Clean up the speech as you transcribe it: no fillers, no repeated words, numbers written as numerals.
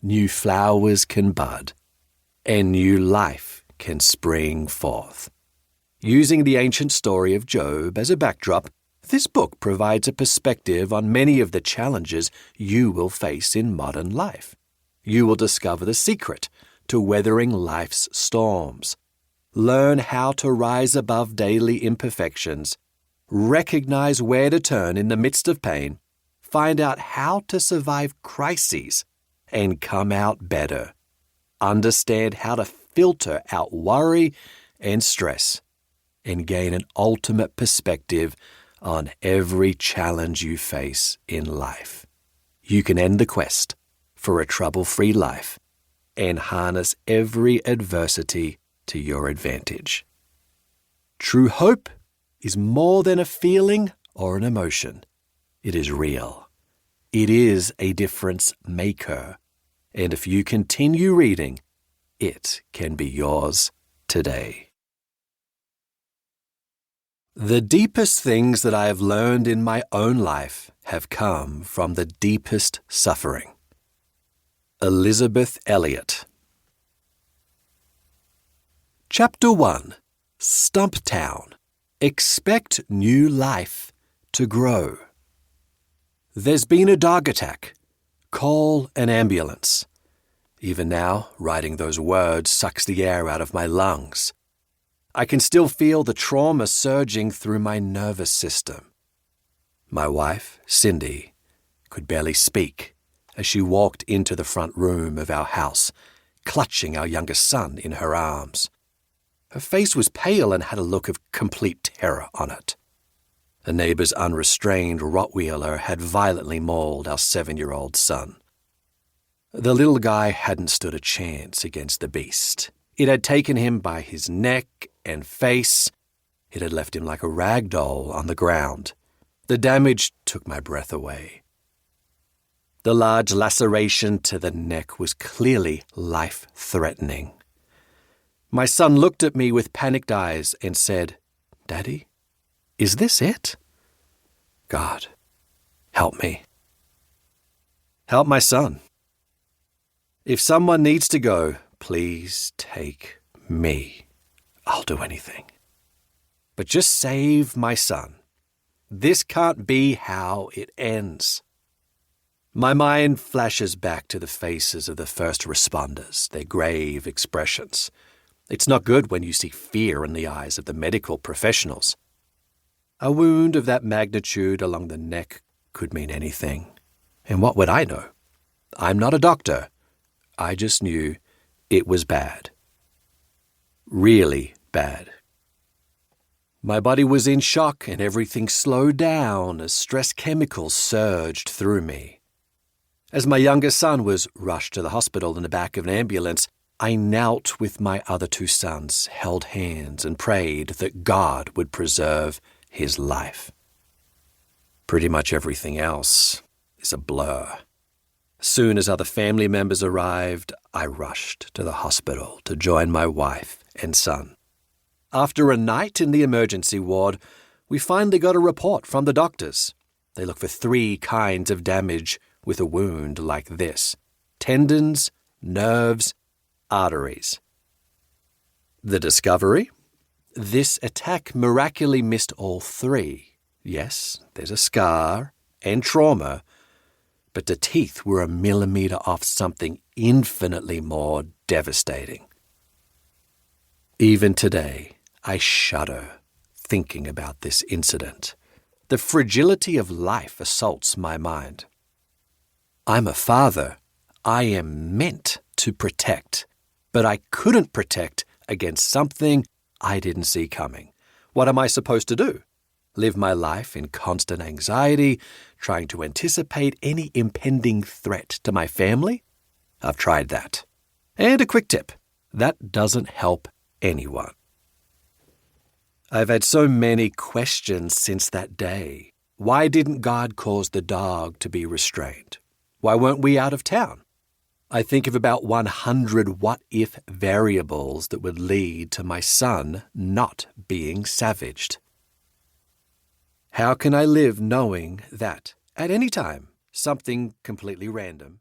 new flowers can bud, and new life can spring forth. Using the ancient story of Job as a backdrop, this book provides a perspective on many of the challenges you will face in modern life. You will discover the secret to weathering life's storms, learn how to rise above daily imperfections, recognize where to turn in the midst of pain, find out how to survive crises and come out better, understand how to filter out worry and stress, and gain an ultimate perspective on every challenge you face in life. You can end the quest for a trouble-free life and harness every adversity to your advantage. True hope is more than a feeling or an emotion. It is real. It is a difference maker. And if you continue reading, it can be yours today. The deepest things that I have learned in my own life have come from the deepest suffering. Elizabeth Elliot. Chapter 1. Stumptown. Expect new life to grow. There's been a dog attack. Call an ambulance. Even now, writing those words sucks the air out of my lungs. I can still feel the trauma surging through my nervous system. My wife, Cindy, could barely speak as she walked into the front room of our house, clutching our youngest son in her arms. Her face was pale and had a look of complete terror on it. A neighbor's unrestrained Rottweiler had violently mauled our 7-year-old son. The little guy hadn't stood a chance against the beast. It had taken him by his neck and face. It had left him like a rag doll on the ground. The damage took my breath away. The large laceration to the neck was clearly life-threatening. My son looked at me with panicked eyes and said, "Daddy, is this it?" God, help me. Help my son. If someone needs to go, please take me. I'll do anything. But just save my son. This can't be how it ends. My mind flashes back to the faces of the first responders, their grave expressions. It's not good when you see fear in the eyes of the medical professionals. A wound of that magnitude along the neck could mean anything. And what would I know? I'm not a doctor. I just knew it was bad. Really bad. My body was in shock and everything slowed down as stress chemicals surged through me. As my youngest son was rushed to the hospital in the back of an ambulance, I knelt with my other 2 sons, held hands, and prayed that God would preserve his life. Pretty much everything else is a blur. As soon as other family members arrived, I rushed to the hospital to join my wife and son. After a night in the emergency ward, we finally got a report from the doctors. They looked for 3 kinds of damage with a wound like this: tendons, nerves, arteries. The discovery? This attack miraculously missed all 3. Yes, there's a scar and trauma, but the teeth were a millimeter off something infinitely more devastating. Even today, I shudder thinking about this incident. The fragility of life assaults my mind. I'm a father. I am meant to protect, but I couldn't protect against something I didn't see coming. What am I supposed to do? Live my life in constant anxiety, trying to anticipate any impending threat to my family? I've tried that. And a quick tip, that doesn't help anyone. I've had so many questions since that day. Why didn't God cause the dog to be restrained? Why weren't we out of town? I think of about 100 what-if variables that would lead to my son not being savaged. How can I live knowing that, at any time, something completely random